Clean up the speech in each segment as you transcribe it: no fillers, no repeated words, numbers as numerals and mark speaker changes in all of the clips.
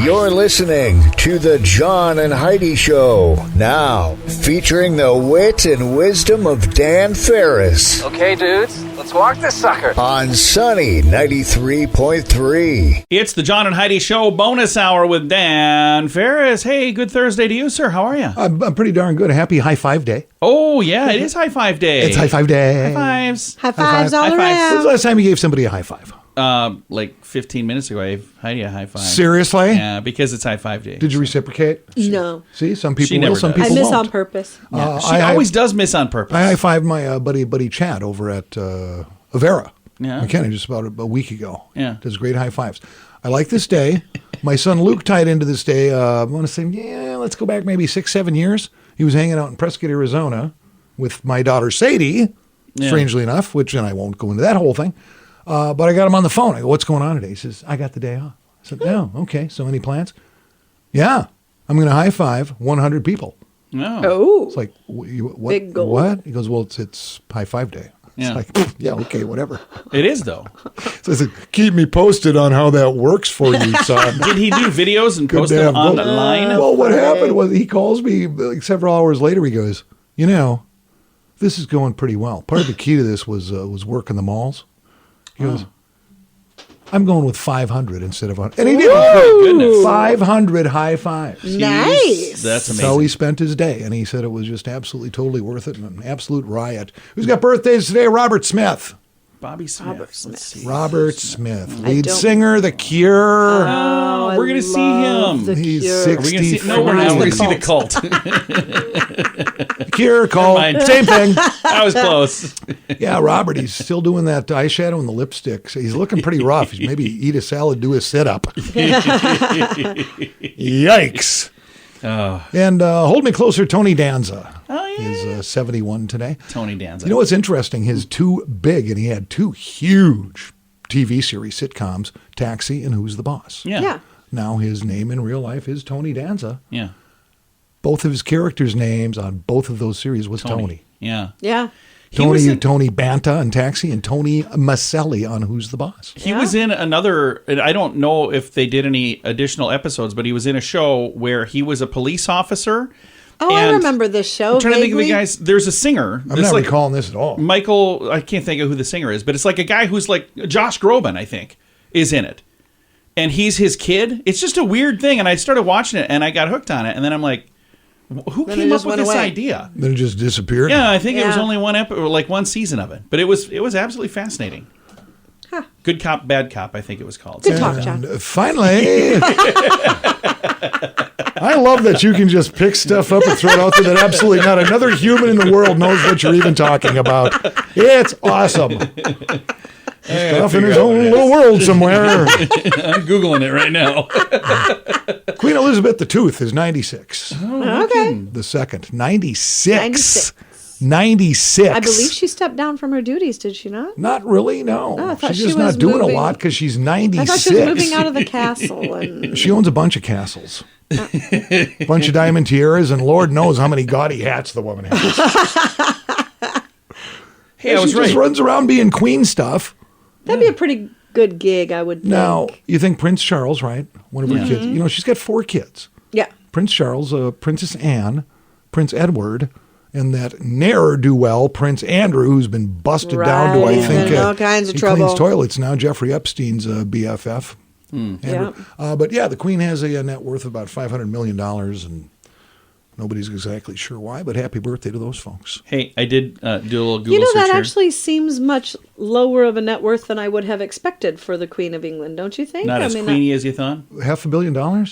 Speaker 1: You're listening to The John and Heidi Show. Now, featuring the wit and wisdom of Dan Ferris.
Speaker 2: Okay, dudes, let's walk this sucker.
Speaker 1: On Sunny 93.3.
Speaker 3: It's the John and Heidi Show bonus hour with Dan Ferris. Hey, good Thursday to you, sir. How are you?
Speaker 4: I'm pretty darn good. Happy High Five Day.
Speaker 3: Oh, yeah, it is High Five Day.
Speaker 4: It's High Five Day.
Speaker 3: High fives.
Speaker 5: High fives all
Speaker 3: High fives.
Speaker 5: around.
Speaker 4: When's the last time you gave somebody a high five?
Speaker 3: Like 15 minutes ago, I gave Heidi a high five.
Speaker 4: Seriously?
Speaker 3: Yeah, because it's High Five Day.
Speaker 4: Did you reciprocate?
Speaker 5: No.
Speaker 4: See, some people
Speaker 3: She never
Speaker 4: will, some
Speaker 3: does.
Speaker 4: people
Speaker 5: I miss
Speaker 4: won't.
Speaker 5: on purpose.
Speaker 3: Yeah, she always does miss on purpose.
Speaker 4: I high-fived my buddy Chad over at Avera.
Speaker 3: Yeah.
Speaker 4: McKenna just about a week ago.
Speaker 3: Yeah.
Speaker 4: Does great high fives. I like this day. My son Luke tied into this day. I want to say, let's go back maybe 6-7 years. He was hanging out in Prescott, Arizona with my daughter Sadie, strangely enough, and I won't go into that whole thing. But I got him on the phone. I go, what's going on today? He says, I got the day off. I said, oh, okay. So any plans? Yeah. I'm going to high five 100 people.
Speaker 3: No.
Speaker 5: Oh.
Speaker 4: It's like, what?
Speaker 5: Big goal.
Speaker 4: What? He goes, well, it's High Five Day.
Speaker 3: Yeah.
Speaker 4: It's like, yeah, okay, whatever.
Speaker 3: It is, though.
Speaker 4: So I said, keep me posted on how that works for you, son.
Speaker 3: Did he do videos and post them online?
Speaker 4: Well, what happened was he calls me like several hours later. He goes, this is going pretty well. Part of the key to this was working the malls. He goes, I'm going with 500 instead of 100. And he did.
Speaker 3: Goodness.
Speaker 4: 500 high fives.
Speaker 5: Nice.
Speaker 3: That's
Speaker 4: That's
Speaker 3: amazing.
Speaker 4: how he spent his day. And he said it was just absolutely, totally worth it and an absolute riot. Who's got birthdays today? Robert Smith.
Speaker 3: Bobby Smith. Let's see.
Speaker 4: Robert Smith. Lead
Speaker 5: don't-
Speaker 4: singer, The Cure.
Speaker 3: Oh, we're going to see
Speaker 5: love
Speaker 3: him.
Speaker 5: The
Speaker 4: He's
Speaker 5: Cure.
Speaker 3: Are we gonna see,
Speaker 4: 63.
Speaker 3: no, we're not. We're going to see the cult.
Speaker 4: Cure, call.
Speaker 3: Never mind.
Speaker 4: Same thing.
Speaker 3: I was close.
Speaker 4: Yeah, Robert, he's still doing that eyeshadow and the lipstick. So he's looking pretty rough. He's maybe eat a salad, do a sit-up. Yikes. And Hold Me Closer, Tony Danza.
Speaker 3: Oh, yeah.
Speaker 4: Is 71 today.
Speaker 3: Tony Danza.
Speaker 4: You know what's interesting? His two big, and he had two huge TV series sitcoms, Taxi and Who's the Boss.
Speaker 3: Yeah.
Speaker 5: Yeah.
Speaker 4: Now his name in real life is Tony Danza.
Speaker 3: Yeah.
Speaker 4: Both of his characters' names on both of those series was Tony.
Speaker 3: Yeah.
Speaker 5: Yeah.
Speaker 3: He was in-
Speaker 4: Tony Banta on Taxi and Tony Maselli on Who's the Boss.
Speaker 3: He was in another, and I don't know if they did any additional episodes, but he was in a show where he was a police officer.
Speaker 5: Oh, I
Speaker 3: and
Speaker 5: remember this show.
Speaker 3: I'm trying to think of the
Speaker 5: vaguely.
Speaker 3: guys. There's a singer.
Speaker 4: I'm
Speaker 3: It's
Speaker 4: not
Speaker 3: like
Speaker 4: recalling this at all.
Speaker 3: Michael, I can't think of who the singer is, but it's like a guy who's like Josh Groban, I think, is in it. And he's his kid. It's just a weird thing. And I started watching it and I got hooked on it. And then I'm like, who
Speaker 5: Then it
Speaker 3: came up
Speaker 5: just
Speaker 3: with
Speaker 5: went
Speaker 3: this
Speaker 5: away.
Speaker 3: idea?
Speaker 4: Then it just disappeared.
Speaker 3: Yeah, I think it was
Speaker 5: Yeah.
Speaker 3: only one episode, like one season of it. But it was absolutely fascinating.
Speaker 5: Huh.
Speaker 3: Good Cop, Bad Cop, I think it was called.
Speaker 5: Good talk, John.
Speaker 4: And finally, I love that you can just pick stuff up and throw it out there that absolutely not another human in the world knows what you're even talking about. It's awesome. Stuff in his own little world somewhere.
Speaker 3: I'm Googling it right now.
Speaker 4: Queen Elizabeth the Tooth is 96.
Speaker 5: Okay.
Speaker 4: The second. 96.
Speaker 5: 96.
Speaker 4: 96.
Speaker 5: I believe she stepped down from her duties, did she not?
Speaker 4: Not really, no.
Speaker 5: Oh, I thought
Speaker 4: She's
Speaker 5: she
Speaker 4: just
Speaker 5: was
Speaker 4: not doing
Speaker 5: moving-
Speaker 4: a lot because she's 96.
Speaker 5: I thought she was moving out of the castle. And
Speaker 4: She owns a bunch of castles. A bunch of diamond tiaras, and Lord knows how many gaudy hats the woman has.
Speaker 3: Hey, I was
Speaker 4: she
Speaker 3: right.
Speaker 4: just runs around being queen stuff.
Speaker 5: that'd be a pretty good gig, I would think.
Speaker 4: Now, you think Prince Charles, right? One of her kids. You know, she's got 4 kids.
Speaker 5: Yeah.
Speaker 4: Prince Charles, Princess Anne, Prince Edward, and that ne'er-do-well Prince Andrew, who's been busted down to, I
Speaker 5: Right.
Speaker 4: think,
Speaker 5: In all kinds of
Speaker 4: he
Speaker 5: trouble.
Speaker 4: cleans toilets now. Jeffrey Epstein's BFF. Andrew. But yeah, the Queen has a net worth of about $500 million, and nobody's exactly sure why, but happy birthday to those folks.
Speaker 3: Hey, I did do a little Google
Speaker 5: You know,
Speaker 3: search
Speaker 5: that
Speaker 3: here.
Speaker 5: actually seems much lower of a net worth than I would have expected for the Queen of England, don't you think?
Speaker 3: Not as queeny as you thought.
Speaker 4: $500 million?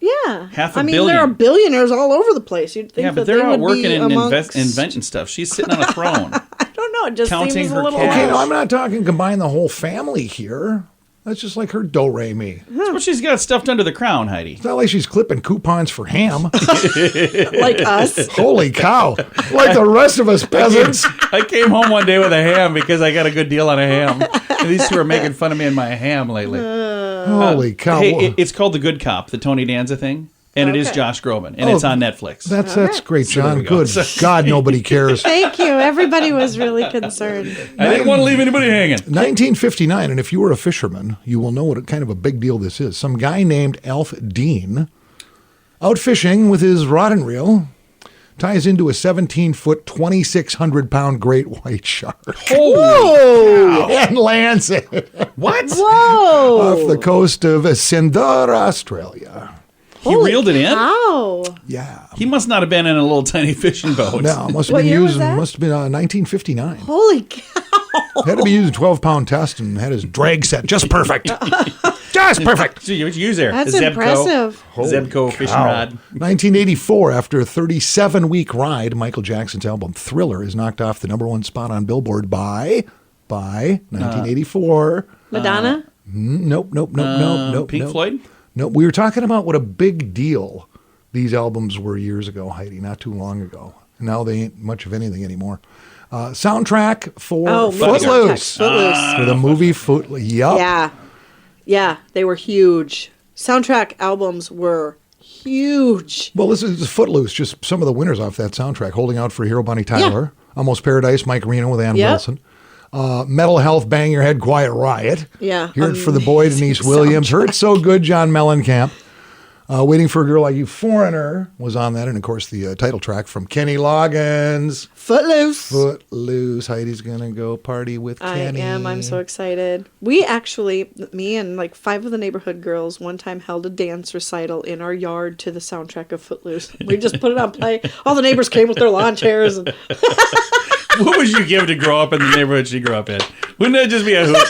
Speaker 5: Yeah.
Speaker 3: Half a
Speaker 5: I mean,
Speaker 3: billion.
Speaker 5: there are billionaires all over the place. You'd think
Speaker 3: Yeah,
Speaker 5: that
Speaker 3: but they're
Speaker 5: they
Speaker 3: out
Speaker 5: would
Speaker 3: working
Speaker 5: be
Speaker 3: and
Speaker 5: amongst...
Speaker 3: inventing stuff. She's sitting on a throne.
Speaker 5: I don't know. It just
Speaker 3: counting
Speaker 5: seems
Speaker 3: her
Speaker 5: a little...
Speaker 3: cash.
Speaker 4: Okay, no, I'm not talking combine the whole family here. That's just like her do-re-mi.
Speaker 3: That's what she's got stuffed under the crown, Heidi.
Speaker 4: It's not like she's clipping coupons for ham.
Speaker 5: like us.
Speaker 4: Holy cow. Like the rest of us peasants.
Speaker 3: I came home one day with a ham because I got a good deal on a ham. And these two are making fun of me and my ham lately.
Speaker 4: Holy cow.
Speaker 3: Hey, it's called The Good Cop, the Tony Danza thing. and it is
Speaker 5: Okay.
Speaker 3: Josh Groban, and it's on Netflix.
Speaker 4: That's great,
Speaker 3: So there
Speaker 4: John.
Speaker 3: we go.
Speaker 4: Good God, nobody cares.
Speaker 5: Thank you. Everybody was really concerned.
Speaker 3: I didn't want to leave anybody hanging.
Speaker 4: 1959, and if you were a fisherman, you will know what kind of a big deal this is. Some guy named Alf Dean, out fishing with his rod and reel, ties into a 17-foot, 2,600-pound great white shark
Speaker 5: Whoa!
Speaker 4: and lands it
Speaker 3: What?
Speaker 5: Whoa!
Speaker 4: off the coast of Sindor, Australia.
Speaker 3: He reeled it in?
Speaker 5: How?
Speaker 4: Yeah.
Speaker 3: He must not have been in a little tiny fishing boat.
Speaker 4: No, must have
Speaker 5: What
Speaker 4: been
Speaker 5: year was
Speaker 4: used.
Speaker 5: that?
Speaker 4: Must have been 1959.
Speaker 5: Holy cow!
Speaker 4: Had to be using a 12-pound test and had his drag set just perfect. Just perfect.
Speaker 3: So you use there?
Speaker 5: That's
Speaker 3: Zebco.
Speaker 5: impressive.
Speaker 3: Zebco fishing rod.
Speaker 4: 1984, after a 37-week ride, Michael Jackson's album Thriller is knocked off the number one spot on Billboard by 1984.
Speaker 5: Madonna?
Speaker 4: Nope.
Speaker 3: Pink Floyd?
Speaker 4: Nope. We were talking about what a big deal these albums were years ago, Heidi, not too long ago. Now they ain't much of anything anymore. Soundtrack for Footloose.
Speaker 5: Footloose.
Speaker 4: For the movie Footloose. Yup.
Speaker 5: Yeah. Yeah, they were huge. Soundtrack albums were huge.
Speaker 4: Well, this is Footloose, just some of the winners off that soundtrack. Holding Out for Hero, Bonnie Tyler. Almost Paradise, Mike Reno with Ann
Speaker 5: Yep.
Speaker 4: Wilson. Mental Health, Bang Your Head, Quiet Riot.
Speaker 5: Yeah,
Speaker 4: Hear It for the Boy, Denise Williams.
Speaker 5: soundtrack.
Speaker 4: Hurt So Good, John Mellencamp. Waiting for a Girl Like You, Foreigner was on that. And, of course, the title track from Kenny Loggins.
Speaker 5: Footloose.
Speaker 4: Footloose. Heidi's going to go party with Kenny.
Speaker 5: I am. I'm so excited. We actually, me and like 5 of the neighborhood girls, one time held a dance recital in our yard to the soundtrack of Footloose. We just put it on play. All the neighbors came with their lawn chairs. And
Speaker 3: What would you give to grow up in the neighborhood she grew up in? Wouldn't that just be a hoot?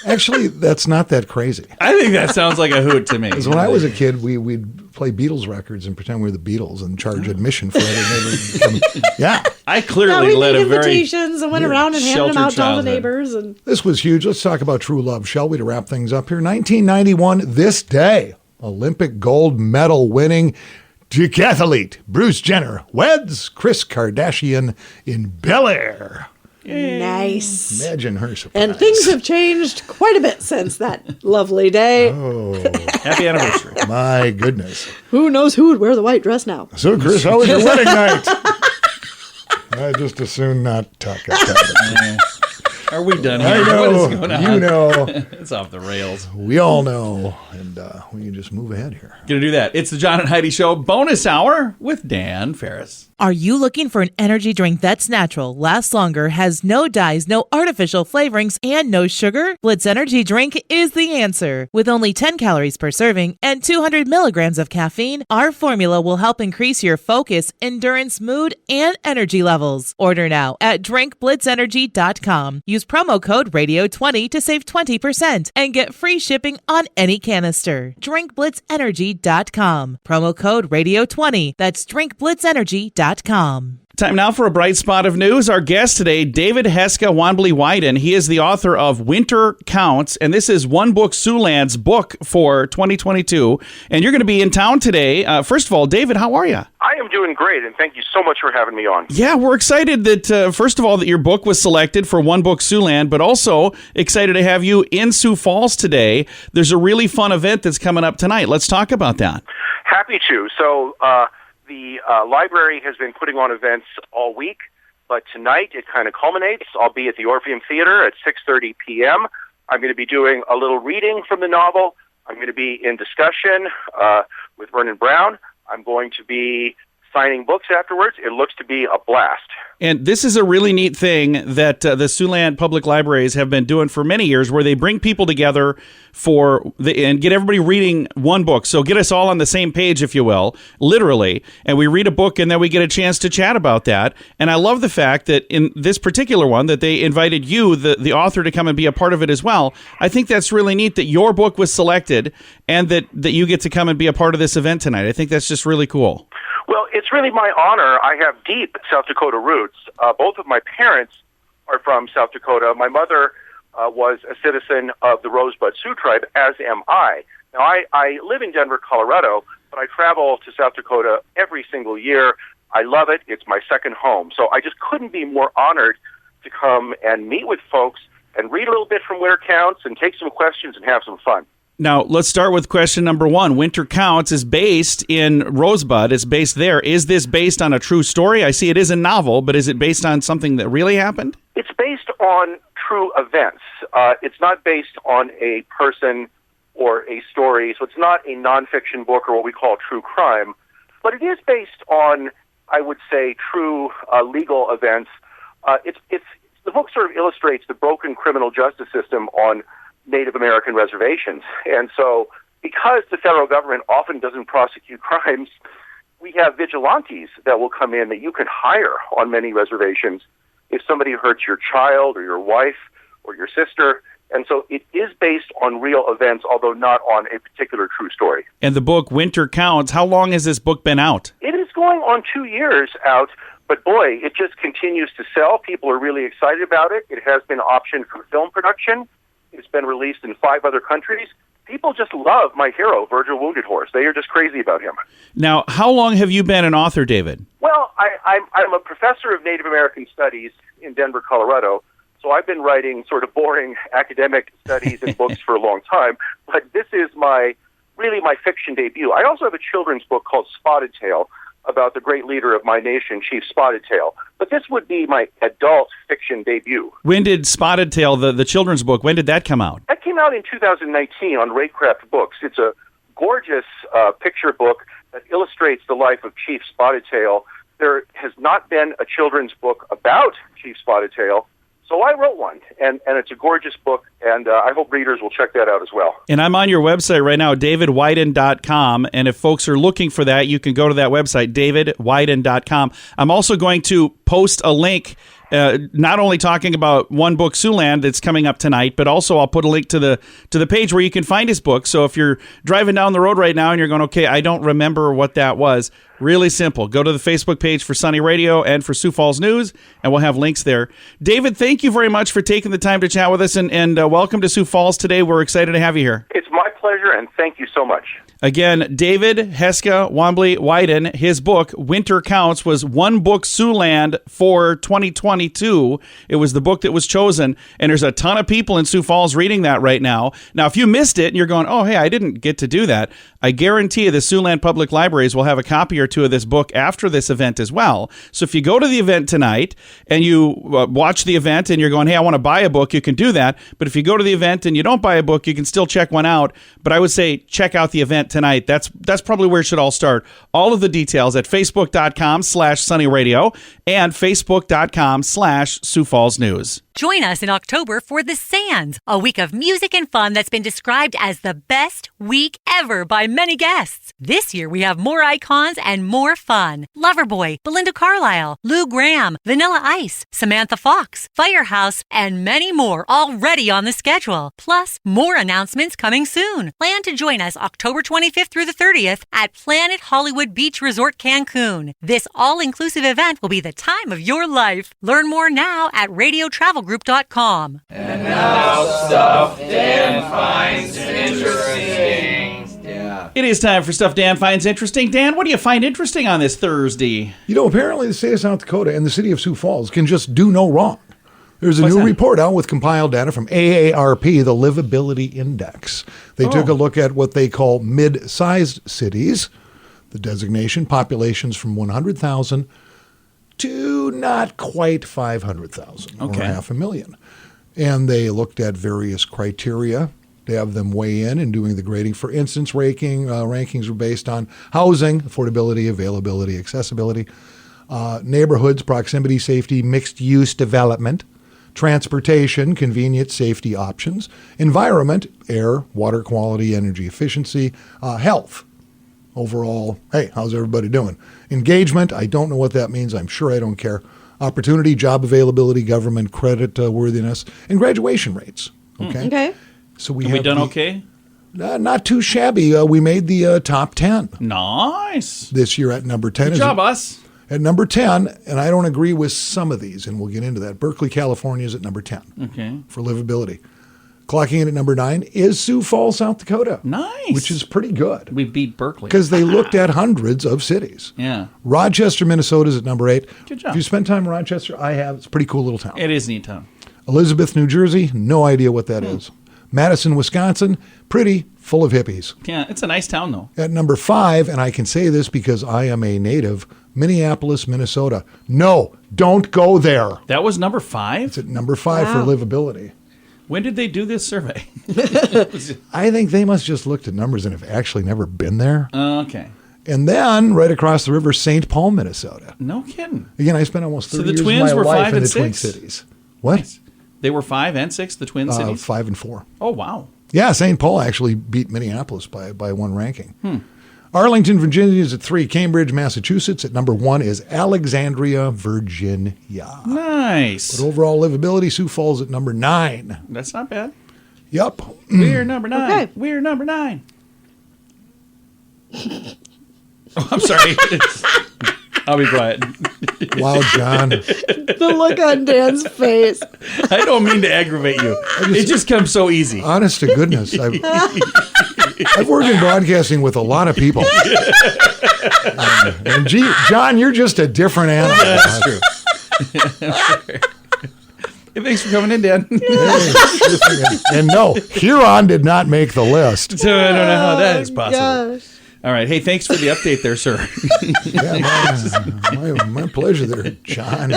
Speaker 4: Actually, that's not that crazy.
Speaker 3: I think that sounds like a hoot to me.
Speaker 4: Because when I was a kid, we'd play Beatles records and pretend we were the Beatles and charge admission for it. Yeah.
Speaker 3: I
Speaker 5: yeah,
Speaker 3: clearly
Speaker 5: we
Speaker 3: led
Speaker 5: made
Speaker 3: a very
Speaker 5: invitations and went around and handed them
Speaker 3: sheltered
Speaker 5: out to all the
Speaker 3: childhood.
Speaker 5: neighbors. And
Speaker 4: This was huge. Let's talk about true love, shall we, to wrap things up here. 1991, this day, Olympic gold medal winning decathlete Bruce Jenner weds Kris Kardashian in Bel Air.
Speaker 5: nice.
Speaker 4: Imagine her surprise.
Speaker 5: And things have changed quite a bit since that lovely day.
Speaker 3: Happy anniversary.
Speaker 4: My goodness.
Speaker 5: Who knows who would wear the white dress now?
Speaker 4: So, Chris, how was your wedding night? I just as soon not talk about it.
Speaker 3: Are we done here?
Speaker 4: I know.
Speaker 3: What is going on?
Speaker 4: You know.
Speaker 3: It's off the rails.
Speaker 4: We all know. And we can just move ahead here.
Speaker 3: Gonna do that. It's the John and Heidi Show bonus hour with Dan Ferris.
Speaker 6: Are you looking for an energy drink that's natural, lasts longer, has no dyes, no artificial flavorings, and no sugar? Blitz Energy Drink is the answer. With only 10 calories per serving and 200 milligrams of caffeine, our formula will help increase your focus, endurance, mood, and energy levels. Order now at drinkblitzenergy.com. Use promo code RADIO20 to save 20% and get free shipping on any canister. drinkblitzenergy.com. Promo code RADIO20. That's drinkblitzenergy.com.
Speaker 3: Time now for a bright spot of news. Our guest today, David Heska Wanbli Weiden. He is the author of Winter Counts, and this is One Book Siouxland's book for 2022. And you're going to be in town today. First of all, David, how are you?
Speaker 7: I am doing great, and thank you so much for having me on.
Speaker 3: Yeah, we're excited that, first of all, that your book was selected for One Book Siouxland, but also excited to have you in Sioux Falls today. There's a really fun event that's coming up tonight. Let's talk about that.
Speaker 7: Happy to. So the library has been putting on events all week, but tonight it kind of culminates. I'll be at the Orpheum Theater at 6:30 p.m. I'm going to be doing a little reading from the novel. I'm going to be in discussion with Vernon Brown. I'm going to be signing books afterwards. It looks to be a blast.
Speaker 3: And this is a really neat thing that the Siouxland Public Libraries have been doing for many years, where they bring people together and get everybody reading one book. So get us all on the same page, if you will, literally. And we read a book, and then we get a chance to chat about that. And I love the fact that in this particular one, that they invited you, the author, to come and be a part of it as well. I think that's really neat that your book was selected and that you get to come and be a part of this event tonight. I think that's just really cool.
Speaker 7: Well, it's really my honor. I have deep South Dakota roots. Both of my parents are from South Dakota. My mother was a citizen of the Rosebud Sioux tribe, as am I. Now, I live in Denver, Colorado, but I travel to South Dakota every single year. I love it. It's my second home. So I just couldn't be more honored to come and meet with folks and read a little bit from Winter Counts and take some questions and have some fun.
Speaker 3: Now, let's start with question number one. Winter Counts is based in Rosebud. It's based there. Is this based on a true story? I see it is a novel, but is it based on something that really happened?
Speaker 7: It's based on true events. It's not based on a person or a story, so it's not a nonfiction book or what we call true crime, but it is based on, I would say, true legal events. The book sort of illustrates the broken criminal justice system on Native American reservations. And so because the federal government often doesn't prosecute crimes, we have vigilantes that will come in that you can hire on many reservations if somebody hurts your child or your wife or your sister. And so it is based on real events, although not on a particular true story.
Speaker 3: And the book Winter Counts, how long has this book been out?
Speaker 7: It is going on 2 years out, but boy, it just continues to sell. People are really excited about it. It has been optioned for film production. It's been released in 5 other countries. People just love my hero, Virgil Wounded Horse. They are just crazy about him.
Speaker 3: Now, how long have you been an author, David?
Speaker 7: Well, I'm a professor of Native American Studies in Denver, Colorado, so I've been writing sort of boring academic studies and books for a long time, but this is really my fiction debut. I also have a children's book called Spotted Tail about the great leader of my nation, Chief Spotted Tail. But this would be my adult fiction debut.
Speaker 3: When did Spotted Tail, the children's book, when did that come out?
Speaker 7: That came out in 2019 on Raycraft Books. It's a gorgeous picture book that illustrates the life of Chief Spotted Tail. There has not been a children's book about Chief Spotted Tail, so I wrote one, and it's a gorgeous book, and I hope readers will check that out as well.
Speaker 3: And I'm on your website right now, davidweiden.com, and if folks are looking for that, you can go to that website, davidweiden.com. I'm also going to post a link, not only talking about One Book Siouxland that's coming up tonight, but also I'll put a link to the page where you can find his book. So if you're driving down the road right now and you're going, okay, I don't remember what that was, really simple. Go to the Facebook page for Sunny Radio and for Sioux Falls News, and we'll have links there. David, thank you very much for taking the time to chat with us, and welcome to Sioux Falls today. We're excited to have you here.
Speaker 7: It's my pleasure, and thank you so much.
Speaker 3: Again, David Heska Wanbli Weiden, his book, Winter Counts, was One Book Siouxland for 2022. It was the book that was chosen, and there's a ton of people in Sioux Falls reading that right now. Now, if you missed it and you're going, oh, hey, I didn't get to do that, I guarantee you the Siouxland Public Libraries will have a copy or two of this book after this event as well. So if you go to the event tonight and you watch the event and you're going, hey, I want to buy a book, you can do that. But if you go to the event and you don't buy a book, you can still check one out. But I would say check out the event tonight. That's probably where it should all start. All of the details at facebook.com/sunnyradio and facebook.com/Sioux Falls News.
Speaker 8: Join us in October for The Sands, a week of music and fun that's been described as the best week ever by many guests. This year we have more icons and more fun. Loverboy, Belinda Carlisle, Lou Gramm, Vanilla Ice, Samantha Fox, Firehouse, and many more already on the schedule. Plus, more announcements coming soon. Plan to join us October 25th through the 30th at Planet Hollywood Beach Resort Cancun. This all-inclusive event will be the time of your life. Learn more now at radiotravelgroup.com.
Speaker 2: And now stuff Dan finds interesting. Yeah.
Speaker 3: It is time for Stuff Dan Finds Interesting. Dan, what do you find interesting on this Thursday?
Speaker 4: You know, apparently the state of South Dakota and the city of Sioux Falls can just do no wrong. There's a new report out with compiled data from AARP, the Livability Index. They took a look at what they call mid-sized cities, the designation, populations from 100,000 to not quite 500,000, or 500,000. And they looked at various criteria to have them weigh in doing the grading. For instance, rankings were based on housing, affordability, availability, accessibility, neighborhoods, proximity, safety, mixed-use development, transportation, convenience, safety options, environment, air, water quality, energy efficiency, health. Overall, hey, how's everybody doing? Engagement, I don't know what that means. I'm sure I don't care. Opportunity, job availability, government credit worthiness, and graduation rates. Okay.
Speaker 5: Okay.
Speaker 3: So we done okay?
Speaker 4: Not too shabby. We made the top 10.
Speaker 3: Nice.
Speaker 4: This year at number 10.
Speaker 3: Good job, us.
Speaker 4: At number 10, and I don't agree with some of these, and we'll get into that. Berkeley, California is at number 10 for livability. Clocking in at number 9 is Sioux Falls, South Dakota.
Speaker 3: Nice.
Speaker 4: Which is pretty good.
Speaker 3: We beat Berkeley.
Speaker 4: Because they looked at hundreds of cities.
Speaker 3: Yeah.
Speaker 4: Rochester, Minnesota is at number 8.
Speaker 3: Good job.
Speaker 4: If you spend time in Rochester, I have. It's a pretty cool little town.
Speaker 3: It is a neat town.
Speaker 4: Elizabeth, New Jersey, no idea what that is. Madison, Wisconsin, pretty, full of hippies.
Speaker 3: Yeah, it's a nice town, though.
Speaker 4: At number 5, and I can say this because I am a native, Minneapolis, Minnesota. No, don't go there.
Speaker 3: That was number 5?
Speaker 4: It's at number 5 for livability.
Speaker 3: When did they do this survey?
Speaker 4: I think they must just looked at numbers and have actually never been there.
Speaker 3: Okay.
Speaker 4: And then right across the river, St. Paul, Minnesota.
Speaker 3: No kidding.
Speaker 4: Again, I spent almost 30
Speaker 3: So the
Speaker 4: years
Speaker 3: Twins
Speaker 4: of my
Speaker 3: were
Speaker 4: life
Speaker 3: 5
Speaker 4: in
Speaker 3: and
Speaker 4: the Twin
Speaker 3: 6?
Speaker 4: Cities. What?
Speaker 3: They were 5 and 6, the Twin Cities?
Speaker 4: 5 and 4.
Speaker 3: Oh, wow.
Speaker 4: Yeah, St. Paul actually beat Minneapolis by one ranking. Arlington, Virginia is at 3. Cambridge, Massachusetts at number 1 is Alexandria, Virginia.
Speaker 3: Nice.
Speaker 4: But overall livability, Sioux Falls at number 9.
Speaker 3: That's not bad.
Speaker 4: Yep.
Speaker 3: We're number 9.
Speaker 5: Okay.
Speaker 3: We're number 9. Oh, I'm sorry. I'll be quiet.
Speaker 4: Wow, John.
Speaker 5: The look on Dan's face.
Speaker 3: I don't mean to aggravate you. It just comes so easy.
Speaker 4: Honest to goodness, I've worked in broadcasting with a lot of people. And gee, John, you're just a different animal.
Speaker 3: That's true. Hey, thanks for coming in, Dan.
Speaker 4: And no, Huron did not make the list.
Speaker 3: So I don't know how that is possible.
Speaker 5: Gosh.
Speaker 3: All right. Hey, thanks for the update there, sir.
Speaker 4: Yeah, my pleasure there, John.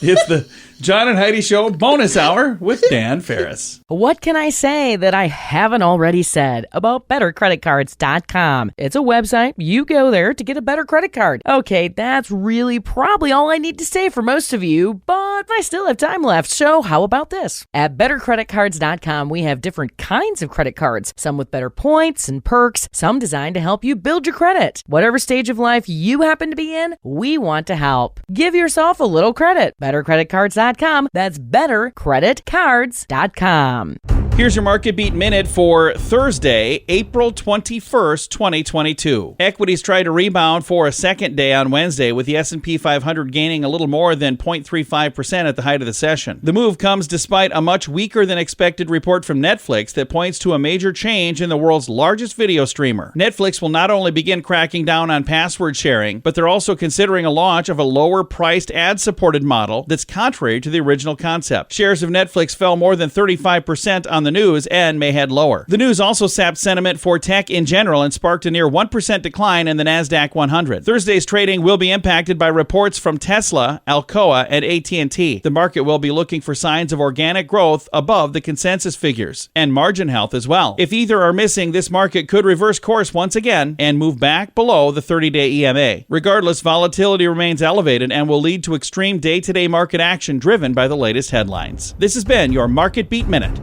Speaker 3: It's the John and Heidi Show bonus hour with Dan Ferris.
Speaker 2: What can I say that I haven't already said about bettercreditcards.com? It's a website. You go there to get a better credit card. Okay, that's really probably all I need to say for most of you, but I still have time left, so how about this? At bettercreditcards.com, we have different kinds of credit cards, some with better points and perks, some designed to help you build your credit. Whatever stage of life you happen to be in, we want to help. Give yourself a little credit. bettercreditcards.com. That's bettercreditcards.com.
Speaker 3: Here's your Market Beat Minute for Thursday, April 21st, 2022. Equities tried to rebound for a second day on Wednesday, with the S&P 500 gaining a little more than 0.35% at the height of the session. The move comes despite a much weaker than expected report from Netflix that points to a major change in the world's largest video streamer. Netflix will not only begin cracking down on password sharing, but they're also considering a launch of a lower-priced ad-supported model that's contrary to the original concept. Shares of Netflix fell more than 35% on the news and may head lower. The news also sapped sentiment for tech in general and sparked a near 1% decline in the NASDAQ 100. Thursday's trading will be impacted by reports from Tesla, Alcoa, and AT&T. The market will be looking for signs of organic growth above the consensus figures, and margin health as well. If either are missing, this market could reverse course once again and move back below the 30-day EMA. Regardless, volatility remains elevated and will lead to extreme day-to-day market action driven by the latest headlines. This has been your Market Beat Minute.